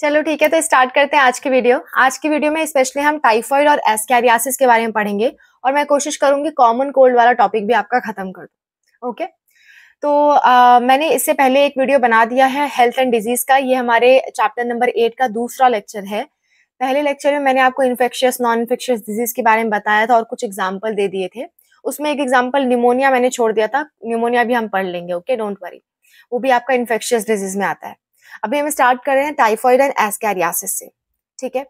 चलो ठीक है, तो स्टार्ट करते हैं आज की वीडियो। आज की वीडियो में स्पेशली हम टाइफॉइड और एस्कैरियासिस के बारे में पढ़ेंगे और मैं कोशिश करूंगी कॉमन कोल्ड वाला टॉपिक भी आपका खत्म कर दूं। ओके, तो मैंने इससे पहले एक वीडियो बना दिया है हेल्थ एंड डिजीज का। ये हमारे चैप्टर नंबर 8 का दूसरा लेक्चर है। पहले लेक्चर में मैंने आपको इन्फेक्शियस नॉन इन्फेक्शियस डिजीज के बारे में बताया था और कुछ एग्जाम्पल दे दिए थे। उसमें एक एग्जाम्पल निमोनिया मैंने छोड़ दिया था। निमोनिया भी हम पढ़ लेंगे, ओके, डोंट वरी, वो भी आपका इन्फेक्शियस डिजीज में आता है। अभी हम स्टार्ट कर रहे हैं टाइफॉइड एंड एस्कैरियासिस से। ठीक है,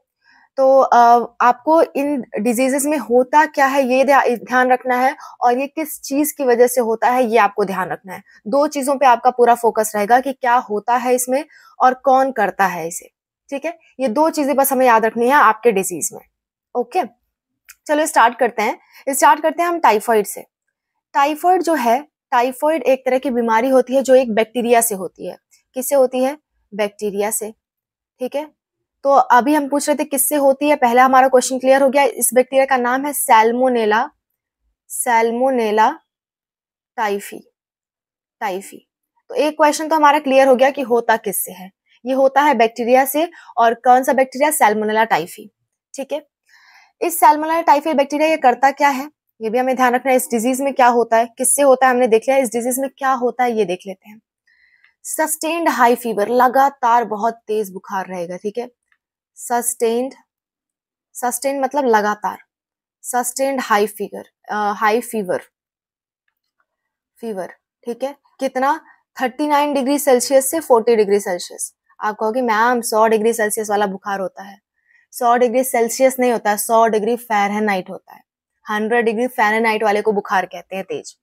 तो आपको इन डिजीजेस में होता क्या है ये ध्यान रखना है और ये किस चीज की वजह से होता है ये आपको ध्यान रखना है। दो चीजों पे आपका पूरा फोकस रहेगा कि क्या होता है इसमें और कौन करता है इसे। ठीक है, ये दो चीजें बस हमें याद रखनी है आपके डिजीज में। ओके, चलो स्टार्ट करते हैं हम टाइफॉइड से। टाइफॉइड जो है, टाइफॉइड एक तरह की बीमारी होती है जो एक बैक्टीरिया से होती है। किससे होती है? बैक्टीरिया से। ठीक है, तो अभी हम पूछ रहे थे किससे होती है। पहला हमारा क्वेश्चन क्लियर हो गया। इस बैक्टीरिया का नाम है सैल्मोनेला, सैल्मोनेला टाइफी, टाइफी। तो एक क्वेश्चन तो हमारा क्लियर हो गया कि होता किससे है। ये होता है बैक्टीरिया से, और कौन सा बैक्टीरिया? Salmonella typhi. ठीक है, इस सैल्मोनेला टाइफी बैक्टीरिया ये करता क्या है ये भी हमें ध्यान रखना है। इस डिजीज में क्या होता है, किससे होता है हमने देख लिया, इस डिजीज में क्या होता है ये देख लेते हैं। सस्टेन्ड हाई फीवर, लगातार बहुत तेज बुखार रहेगा। ठीक है, सस्टेन्ड, सस्टेन्ड मतलब लगातार, sustained high fever, high fever, fever. ठीक है, कितना? 39 डिग्री सेल्सियस से 40 डिग्री सेल्सियस। आप कहोगे मैम 100 डिग्री सेल्सियस वाला बुखार होता है। 100 डिग्री सेल्सियस नहीं होता है, 100 डिग्री फ़ारेनहाइट होता है। 100 डिग्री फ़ारेनहाइट वाले को बुखार कहते हैं तेज।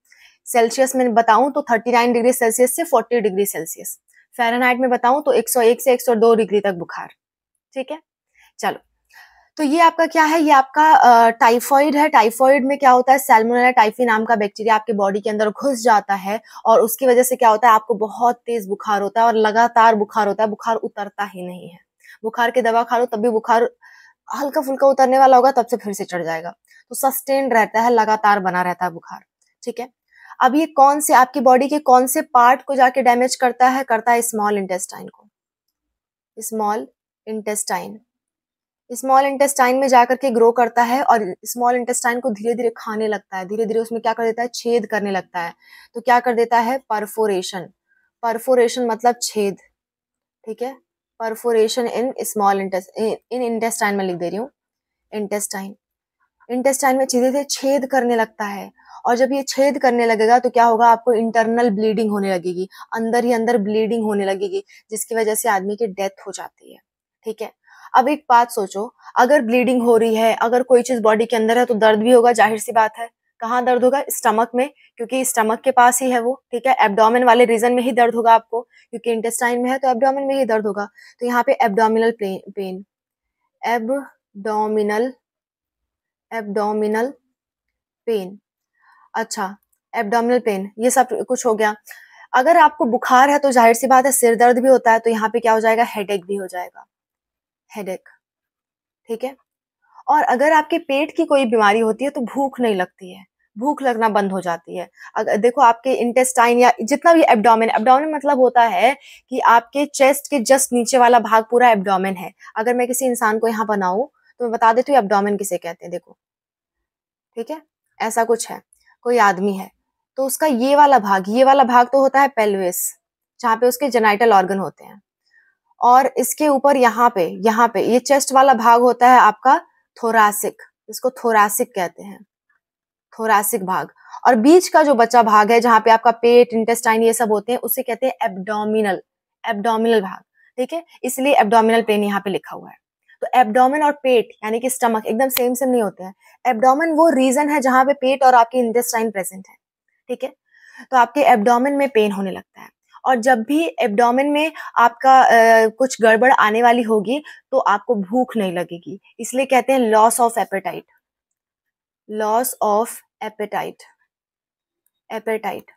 सेल्सियस में बताऊं तो 39 डिग्री सेल्सियस से 40 डिग्री सेल्सियस। फ़ारेनहाइट में बताऊं तो 101 से 102 डिग्री तक बुखार। ठीक है, चलो, तो ये आपका क्या है? ये आपका टाइफॉइड है। टाइफॉइड में क्या होता है? सैल्मोनेला टाइफी नाम का बैक्टीरिया आपके बॉडी के अंदर घुस जाता है और उसकी वजह से क्या होता है? आपको बहुत तेज बुखार होता है और लगातार बुखार होता है। बुखार उतरता ही नहीं है। बुखार की दवा खा लो तब भी बुखार हल्का फुल्का उतरने वाला होगा, तब से फिर से चढ़ जाएगा। तो सस्टेन रहता है, लगातार बना रहता है बुखार। ठीक है, अब ये कौन से आपकी बॉडी के कौन से पार्ट को जाके डैमेज करता है? करता है स्मॉल इंटेस्टाइन को। स्मॉल इंटेस्टाइन, स्मॉल इंटेस्टाइन में जाकर के ग्रो करता है और स्मॉल इंटेस्टाइन को धीरे धीरे खाने लगता है। धीरे धीरे उसमें क्या कर देता है? छेद करने लगता है। तो क्या कर देता है? परफोरेशन। परफोरेशन मतलब छेद। ठीक है, perforation in small in intestine में लिख दे रही हूँ, इंटेस्टाइन। इंटेस्टाइन में धीरे धीरे छेद करने लगता है और जब ये छेद करने लगेगा तो क्या होगा? आपको इंटरनल ब्लीडिंग होने लगेगी, अंदर ही अंदर ब्लीडिंग होने लगेगी, जिसकी वजह से आदमी की डेथ हो जाती है। ठीक है, अब एक बात सोचो, अगर ब्लीडिंग हो रही है, अगर कोई चीज बॉडी के अंदर है तो दर्द भी होगा, जाहिर सी बात है। कहाँ दर्द होगा? स्टमक में, क्योंकि स्टमक के पास ही है वो। ठीक है, एब्डोमेन वाले रीजन में ही दर्द होगा आपको, क्योंकि इंटेस्टाइन में है तो एब्डोमेन में ही दर्द होगा। तो यहाँ पे abdominal pain, abdominal, abdominal pain. अच्छा, एब्डोमिनल पेन, ये सब कुछ हो गया। अगर आपको बुखार है तो जाहिर सी बात है सिर दर्द भी होता है, तो यहाँ पे क्या हो जाएगा? हेडेक भी हो जाएगा, हेडेक। ठीक है, और अगर आपके पेट की कोई बीमारी होती है तो भूख नहीं लगती है, भूख लगना बंद हो जाती है। अगर देखो आपके इंटेस्टाइन या जितना भी एब्डोमेन, एब्डोमेन मतलब होता है कि आपके चेस्ट के जस्ट नीचे वाला भाग पूरा एब्डोमेन है। अगर मैं किसी इंसान को यहाँ बनाऊं तो मैं बता देती हूँ एब्डोमेन किसे कहते हैं। देखो, ठीक है, ऐसा कुछ है, कोई आदमी है तो उसका ये वाला भाग, ये वाला भाग तो होता है पेल्विस, जहाँ पे उसके जेनाइटल ऑर्गन होते हैं। और इसके ऊपर यहाँ पे ये चेस्ट वाला भाग होता है आपका थोरासिक, इसको थोरासिक कहते हैं, थोरासिक भाग। और बीच का जो बचा भाग है जहाँ पे आपका पेट, इंटेस्टाइन ये सब होते हैं, उसे कहते हैं एब्डोमिनल, एब्डोमिनल भाग। ठीक है, इसलिए एब्डोमिनल पेन यहाँ पे लिखा हुआ है। तो एब्डोमेन और पेट यानी कि स्टमक एकदम सेम सेम नहीं होते हैं। एब्डोमेन वो रीजन है जहाँ पे पेट और आपकी इंटेस्टाइन प्रेजेंट है। ठीक है, तो आपके एब्डोमेन में पेन होने लगता है। और जब भी एब्डोमेन में आपका कुछ गड़बड़ आने वाली होगी तो आपको भूख नहीं लगेगी, इसलिए कहते हैं loss of appetite, loss of appetite, appetite,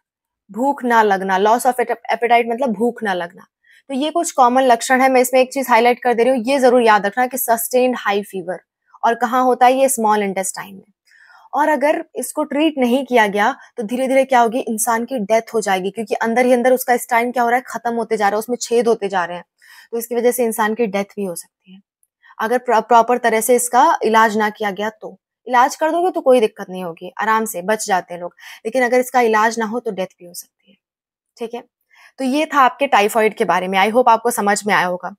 भूख ना लगना। लॉस ऑफ एपेटाइट मतलब भूख ना लगना। तो ये कुछ कॉमन लक्षण है। मैं इसमें एक चीज हाईलाइट कर दे रही हूँ, ये जरूर याद रखना कि सस्टेन्ड हाई फीवर, और कहाँ होता है ये? स्मॉल इंटेस्टाइन में। और अगर इसको ट्रीट नहीं किया गया तो धीरे धीरे क्या होगी, इंसान की डेथ हो जाएगी, क्योंकि अंदर ही अंदर उसका स्टाइन क्या हो रहा है, खत्म होते जा रहा है, उसमें छेद होते जा रहे हैं, तो इसकी वजह से इंसान की डेथ भी हो सकती है अगर प्रॉपर तरह से इसका इलाज ना किया गया। तो इलाज कर दोगे तो कोई दिक्कत नहीं होगी, आराम से बच जाते हैं लोग, लेकिन अगर इसका इलाज ना हो तो डेथ भी हो सकती है। ठीक है, तो ये था आपके टाइफाइड के बारे में। आई होप आपको समझ में आया होगा।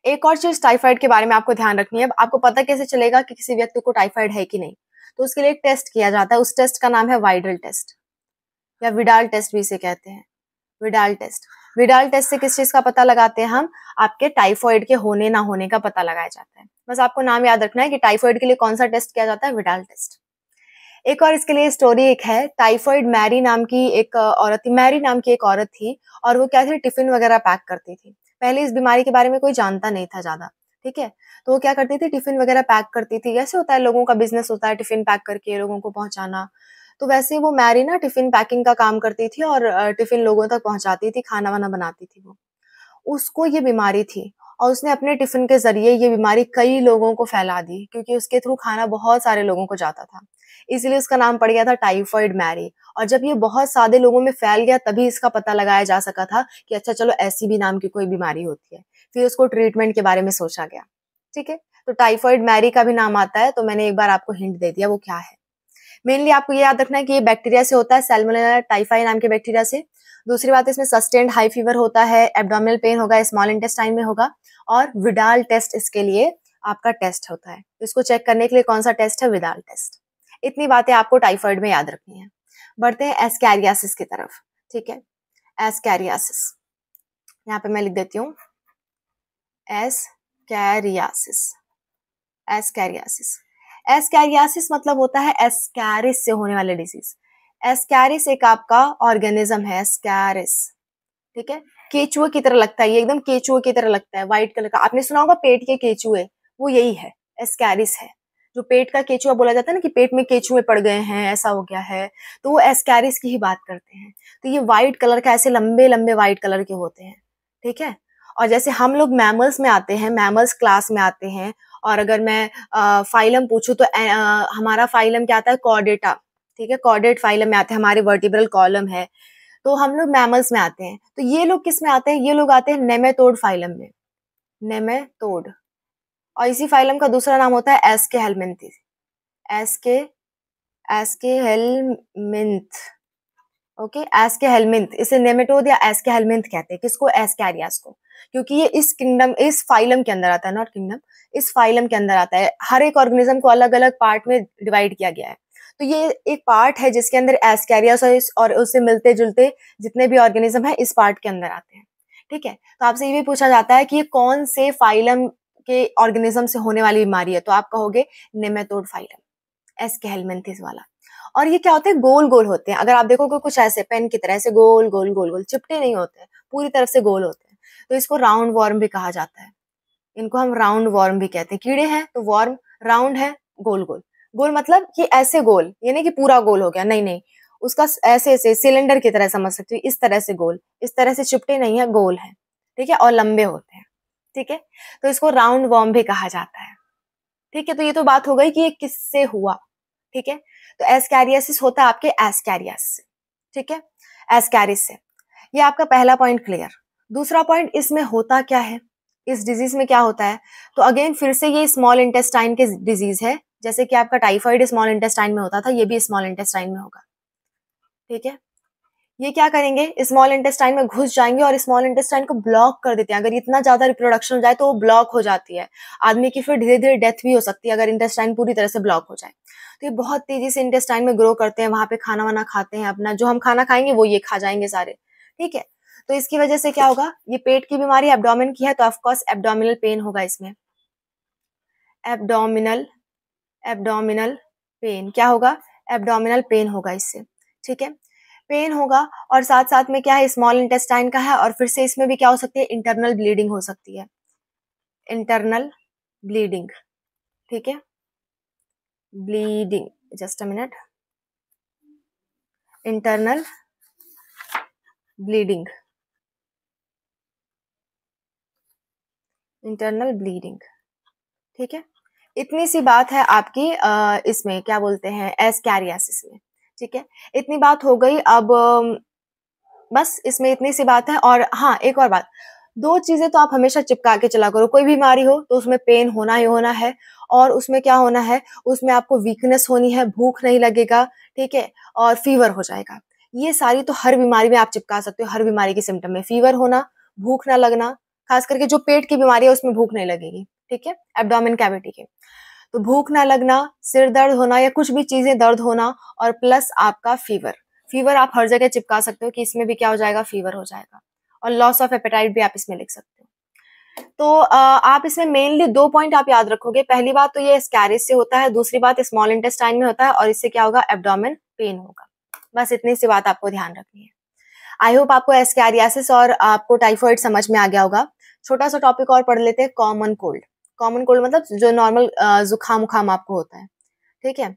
एक और चीज टाइफाइड के बारे में आपको ध्यान रखनी है। आपको पता कैसे चलेगा कि किसी व्यक्ति को टाइफाइड है कि नहीं, तो उसके लिए एक टेस्ट किया जाता है। उस टेस्ट का नाम है वाइडल टेस्ट, या विडाल टेस्ट भी इसे कहते हैं, विडाल टेस्ट। विडाल टेस्ट से किस चीज का पता लगाते हैं हम, आपके टाइफाइड के होने ना होने का पता लगाया जाता है। बस आपको नाम याद रखना है कि टाइफाइड के लिए कौन सा टेस्ट किया जाता है, विडाल टेस्ट। एक और इसके लिए स्टोरी एक है, टाइफाइड मैरी नाम की एक औरत थी, मैरी नाम की एक औरत थी, और वो क्या थी, टिफिन वगैरह पैक करती थी। पहले इस बीमारी के बारे में कोई जानता नहीं था ज्यादा, ठीक है, तो वो क्या करती थी, टिफिन वगैरह पैक करती थी। कैसे होता है, लोगों का बिजनेस होता है टिफिन पैक करके लोगों को पहुंचाना, तो वैसे वो मैरी ना टिफिन पैकिंग का काम करती थी और टिफिन लोगों तक पहुंचाती थी, खाना वाना बनाती थी वो। उसको ये बीमारी थी और उसने अपने टिफिन के जरिए ये बीमारी कई लोगों को फैला दी, क्योंकि उसके थ्रू खाना बहुत सारे लोगों को जाता था, इसलिए उसका नाम पड़ गया था टाइफाइड मैरी। और जब ये बहुत सारे लोगों में फैल गया तभी इसका पता लगाया जा सका था कि अच्छा चलो ऐसी भी नाम की कोई बीमारी होती है, फिर उसको ट्रीटमेंट के बारे में सोचा गया। ठीक है, तो टाइफाइड मैरी का भी नाम आता है, तो मैंने एक बार आपको हिंट दे दिया वो क्या है। मेनली आपको ये याद रखना है कि ये बैक्टीरिया से होता है, सैल्मोनेला टाइफाई नाम के बैक्टीरिया से। दूसरी बात, इसमें सस्टेन्ड हाई फीवर होता है, एब्डोमिनल पेन होगा, स्मॉल इंटेस्टाइन में होगा, और विडाल टेस्ट इसके लिए आपका टेस्ट होता है। इसको चेक करने के लिए कौन सा टेस्ट है, विडाल टेस्ट। इतनी बातें आपको टाइफाइड में याद रखनी है। बढ़ते हैं एस्कैरियासिस की तरफ। ठीक है, एस्कैरियासिस यहाँ पे मैं लिख देती हूँ, एस्कैरियासिस। एस्कैरियासिस, एस्कैरियासिस मतलब होता है एस्कैरिस से होने वाले डिजीज। एस्कैरिस एक आपका ऑर्गेनिज्म है, एस्कैरिस। ठीक है, केचुए की तरह लगता है, ये एकदम केचुए की तरह लगता है, व्हाइट कलर का। आपने सुना होगा पेट के केचुए, वो यही है, एस्कैरिस है। जो पेट का केचुआ बोला जाता है ना, कि पेट में केचुए पड़ गए हैं, ऐसा हो गया है, तो वो एस्कैरिस की ही बात करते हैं। तो ये व्हाइट कलर का, ऐसे लंबे लंबे व्हाइट कलर के होते हैं। ठीक है, और जैसे हम लोग मैमल्स में आते हैं, मैमल्स क्लास में आते हैं, और अगर मैं फाइलम पूछूं तो हमारा फाइलम क्या आता है, कॉर्डेटा। ठीक है, कॉर्डेट फाइलम में आते हैं, हमारे वर्टिब्रल कॉलम है, तो हम लोग मैमल्स में आते हैं। तो ये लोग किस में आते हैं, ये लोग आते हैं नेमेटोड फाइलम में, नेमेटोड। और इसी फाइलम का दूसरा नाम होता है एस्केहेलमिन्थ, एस्के एस्केहेलमिन्थ। ओके, एस्केहेलमिन्थ, इसे नेमेटोड या एस्केहेलमिन्थ कहते हैं। किसको, एस्कैरियास को, क्योंकि ये इस किंगडम, इस फाइलम के अंदर आता है, नॉट किंगडम, इस फाइलम के अंदर आता है। हर एक ऑर्गेनिज्म को अलग अलग पार्ट में डिवाइड किया गया है, तो ये एक पार्ट है जिसके अंदर एस्कैरियास और उससे मिलते जुलते जितने भी ऑर्गेनिज्म है इस पार्ट के अंदर आते हैं। ठीक है, तो आपसे ये भी पूछा जाता है कि ये कौन से फाइलम के ऑर्गेनिज्म से होने वाली बीमारी है, तो आप कहोगे नेमेटोड फाइलम, एस्केहेलमिन्थिस वाला। और ये क्या होते हैं, गोल गोल होते हैं। अगर आप देखोगे कुछ ऐसे पेन की तरह, ऐसे गोल गोल गोल गोल, चिपटे नहीं होते हैं, पूरी तरफ से गोल होते हैं, तो इसको राउंड वॉर्म भी कहा जाता है। इनको हम राउंड वॉर्म भी कहते हैं। कीड़े हैं तो वॉर्म, राउंड है, गोल गोल। गोल मतलब कि ऐसे गोल, ये नहीं कि पूरा गोल हो गया, नहीं नहीं, उसका ऐसे ऐसे सिलेंडर की तरह समझ सकते हो, इस तरह से गोल, इस तरह से चिपटे नहीं है, गोल है। ठीक है, और लंबे होते हैं। ठीक है, तो इसको राउंड वॉर्म भी कहा जाता है। ठीक है, तो ये तो बात हो गई कि ये किससे हुआ। ठीक है, तो एस्कैरियासिस होता है आपके एस्कैरियास से। ठीक है, एस्कैरिस से। ये आपका पहला पॉइंट क्लियर। दूसरा पॉइंट, इसमें होता क्या है, इस डिजीज में क्या होता है, तो अगेन फिर से ये स्मॉल इंटेस्टाइन के डिजीज है। जैसे कि आपका टाइफाइड स्मॉल इंटेस्टाइन में होता था, ये भी स्मॉल इंटेस्टाइन में होगा। ठीक है, ये क्या करेंगे, स्मॉल इंटेस्टाइन में घुस जाएंगे और स्मॉल इंटेस्टाइन को ब्लॉक कर देते हैं। अगर इतना ज्यादा रिप्रोडक्शन हो जाए तो वो ब्लॉक हो जाती है, आदमी की फिर धीरे धीरे डेथ भी हो सकती है अगर इंटेस्टाइन पूरी तरह से ब्लॉक हो जाए। तो ये बहुत तेजी से इंटेस्टाइन में ग्रो करते हैं, वहां पे खाना वाना खाते हैं, अपना जो हम खाना खाएंगे वो ये खा जाएंगे सारे। ठीक है, तो इसकी वजह से क्या होगा, ये पेट की बीमारी एब्डोमेन की है, तो ऑफकोर्स एब्डोमिनल पेन होगा इसमें। एब्डोमिनल एब्डोमिनल पेन क्या होगा, एब्डोमिनल पेन होगा इससे। ठीक है, पेन होगा, और साथ साथ में क्या है, स्मॉल इंटेस्टाइन का है, और फिर से इसमें भी क्या हो सकती है, इंटरनल ब्लीडिंग हो सकती है, इंटरनल ब्लीडिंग। ठीक है, bleeding, just a minute, internal bleeding, internal bleeding. ठीक है, इतनी सी बात है आपकी इसमें क्या बोलते हैं एस्कैरियासिस में, ठीक है। इतनी बात हो गई। अब बस इसमें इतनी सी बात है। और हाँ, एक और बात, 2 चीजें तो आप हमेशा चिपका के चला करो। कोई बीमारी हो तो उसमें पेन होना ही होना है, और उसमें क्या होना है, उसमें आपको वीकनेस होनी है, भूख नहीं लगेगा, ठीक है, और फीवर हो जाएगा। ये सारी तो हर बीमारी में आप चिपका सकते हो। हर बीमारी के सिम्टम में फीवर होना, भूख ना लगना, खास करके जो पेट की बीमारी है उसमें भूख नहीं लगेगी, ठीक है, एब्डोमेन कैविटी के। तो भूख ना लगना, सिर दर्द होना या कुछ भी चीजें दर्द होना, और प्लस आपका फीवर। फीवर आप हर जगह चिपका सकते हो कि इसमें भी क्या हो जाएगा, फीवर हो जाएगा। और लॉस ऑफ एपेटाइट भी आप इसमें लिख सकते हो। तो आप इसमें मेनली 2 पॉइंट आप याद रखोगे। पहली बात तो ये स्कैरिस से होता है, दूसरी बात स्मॉल इंटेस्टाइन में होता है, और इससे क्या होगा, एब्डोमेन पेन होगा। बस इतनी सी बात आपको ध्यान रखनी है। आई होप आपको एस्कैरियासिस और आपको टाइफाइड समझ में आ गया होगा। छोटा सा टॉपिक और पढ़ लेते हैं, कॉमन कोल्ड। कॉमन कोल्ड मतलब जो नॉर्मल जुकाम उखाम आपको होता है, ठीक है।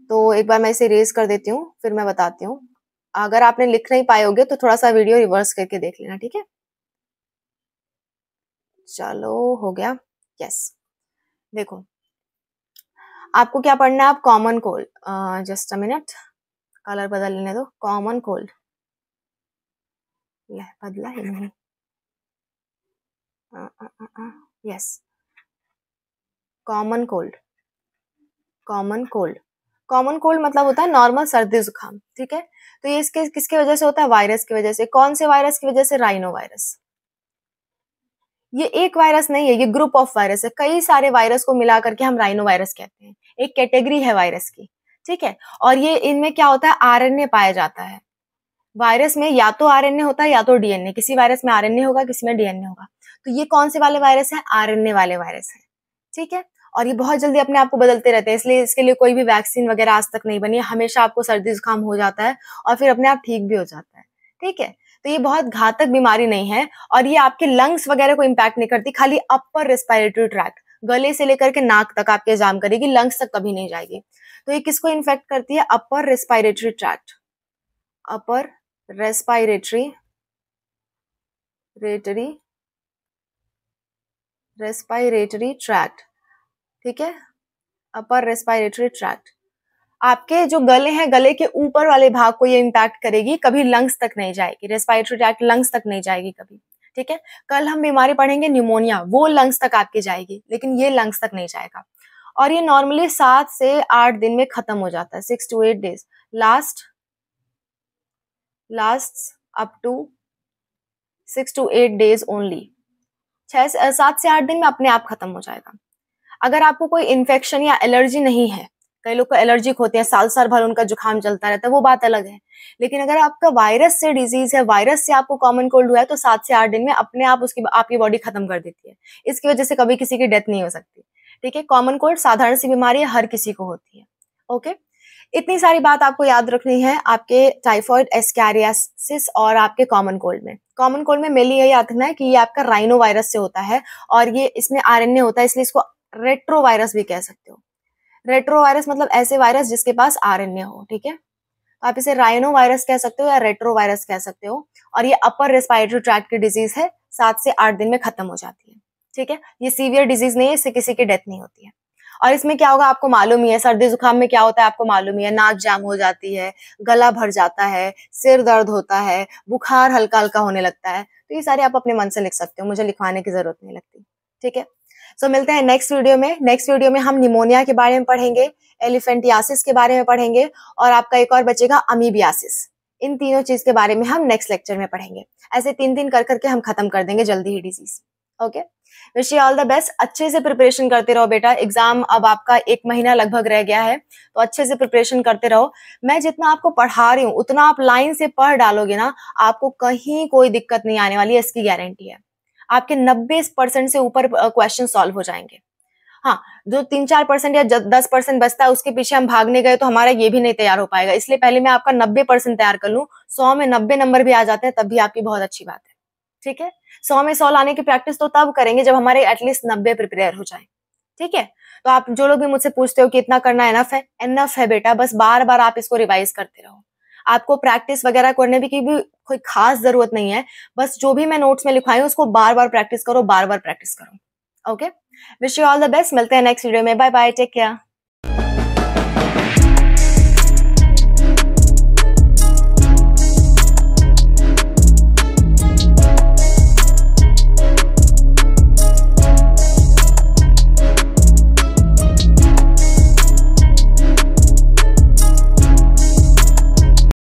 तो एक बार मैं इसे रेज कर देती हूँ, फिर मैं बताती हूँ। अगर आपने लिख नहीं पाए होगे तो थोड़ा सा वीडियो रिवर्स करके देख लेना, ठीक है। चलो हो गया, यस। देखो, आपको क्या पढ़ना है, आप common cold, just a minute, colour बदल लेने दो। कॉमन कोल्ड, बदला ही नहीं, yes, common cold. Common cold, common cold मतलब होता है नॉर्मल सर्दी जुकाम, ठीक है। तो ये इसके किसकी वजह से होता है, वायरस की वजह से। कौन से वायरस की वजह से, राइनो वायरस। ये एक वायरस नहीं है, ये ग्रुप ऑफ वायरस है। कई सारे वायरस को मिला करके हम राइनो वायरस कहते हैं। एक कैटेगरी है वायरस की, ठीक है। और ये इनमें क्या होता है, आरएनए पाया जाता है। वायरस में या तो आरएनए होता है या तो डीएनए। किसी वायरस में आरएनए होगा, किसी में डीएनए होगा। तो ये कौन से वाले वायरस है, आरएनए वाले वायरस है, ठीक है। और ये बहुत जल्दी अपने आप को बदलते रहते हैं, इसलिए इसके लिए कोई भी वैक्सीन वगैरह आज तक नहीं बनी है। हमेशा आपको सर्दी जुकाम हो जाता है और फिर अपने आप ठीक भी हो जाता है, ठीक है। तो ये बहुत घातक बीमारी नहीं है, और ये आपके लंग्स वगैरह को इम्पैक्ट नहीं करती, खाली अपर रेस्पिरेटरी ट्रैक्ट, गले से लेकर के नाक तक आपके जाम करेगी, लंग्स तक कभी नहीं जाएगी। तो ये किसको इन्फेक्ट करती है, upper respiratory tract, upper respiratory respiratory tract, ठीक है, अपर रेस्पिरेटरी ट्रैक्ट। आपके जो गले हैं, गले के ऊपर वाले भाग को ये इम्पैक्ट करेगी, कभी लंग्स तक नहीं जाएगी। रेस्पिरेटरी ट्रैक्ट लंग्स तक नहीं जाएगी कभी, ठीक है। कल हम बीमारी पढ़ेंगे न्यूमोनिया, वो लंग्स तक आपकी जाएगी, लेकिन ये लंग्स तक नहीं जाएगा। और ये नॉर्मली 7 से 8 दिन में खत्म हो जाता है, 6 to 8 days, last up to 6 to 8 days only. 7 से 8 दिन में अपने आप खत्म हो जाएगा। अगर आपको कोई इन्फेक्शन या एलर्जी नहीं है, कई लोग को एलर्जिक होते हैं, साल साल भर उनका जुकाम चलता रहता है, वो बात अलग है। लेकिन अगर आपका वायरस से डिजीज है, वायरस से आपको कॉमन कोल्ड हुआ है, तो 7 से 8 दिन में अपने आप उसकी आपकी बॉडी खत्म कर देती है। इसकी वजह से कभी किसी की डेथ नहीं हो सकती, ठीक है। कॉमन कोल्ड साधारण सी बीमारी है, हर किसी को होती है, ओके। इतनी सारी बात आपको याद रखनी है आपके टाइफॉइड, एस्कैरियासिस और आपके कॉमन कोल्ड में। कॉमन कोल्ड में मेनली यही याद रखना है कि ये आपका राइनो वायरस से होता है, और ये इसमें आरएनए होता है, इसलिए इसको रेट्रो वायरस भी कह सकते हो। रेट्रो वायरस मतलब ऐसे वायरस जिसके पास आरएनए हो, ठीक है। आप इसे राइनो वायरस कह सकते हो या रेट्रो वायरस कह सकते हो। और ये अपर रेस्पिरेटरी ट्रैक्ट की डिजीज है, 7 से 8 दिन में खत्म हो जाती है, ठीक है। ये सीवियर डिजीज नहीं है, इससे किसी की डेथ नहीं होती है। और इसमें क्या होगा आपको मालूम ही है, सर्दी जुकाम में क्या होता है आपको मालूम ही है, नाक जाम हो जाती है, गला भर जाता है, सिर दर्द होता है, बुखार हल्का हल्का होने लगता है। तो ये सारे आप अपने मन से लिख सकते हो, मुझे लिखवाने की जरूरत नहीं लगती, ठीक है। सो मिलते हैं नेक्स्ट वीडियो में। नेक्स्ट वीडियो में हम निमोनिया के बारे में पढ़ेंगे, एलिफेंटियासिस के बारे में पढ़ेंगे, और आपका एक और बचेगा अमीबियासिस। इन तीनों चीज के बारे में हम नेक्स्ट लेक्चर में पढ़ेंगे। ऐसे 3 कर करके हम खत्म कर देंगे जल्दी ही disease, okay. Wish you all the best. अच्छे से प्रिपरेशन करते रहो बेटा, एग्जाम अब आपका 1 महीना लगभग रह गया है, तो अच्छे से प्रिपरेशन करते रहो। मैं जितना आपको पढ़ा रही हूँ उतना आप लाइन से पढ़ डालोगे ना, आपको कहीं कोई दिक्कत नहीं आने वाली है, इसकी गारंटी है। आपके 90% से ऊपर क्वेश्चन सॉल्व हो जाएंगे। हाँ, जो 3-4% या 10% बचता है उसके पीछे हम भागने गए तो हमारा ये भी नहीं तैयार हो पाएगा। इसलिए पहले मैं आपका 90% तैयार कर लूं। 100 में 90 नंबर भी आ जाते हैं तब भी आपकी बहुत अच्छी बात है, ठीक है। 100 में 100 लाने की प्रैक्टिस तो तब करेंगे जब हमारे एटलीस्ट 90 प्रिपेयर हो जाए, ठीक है। तो आप जो लोग भी मुझसे पूछते हो कि इतना करना एनफ है बेटा, बस बार बार आप इसको रिवाइज करते रहो। आपको प्रैक्टिस वगैरह करने की भी कोई खास जरूरत नहीं है, बस जो भी मैं नोट्स में लिखवाई हूं उसको बार बार प्रैक्टिस करो, बार बार प्रैक्टिस करो, okay, wish you all the best, मिलते हैं नेक्स्ट वीडियो में, बाय बाय, टेक केयर।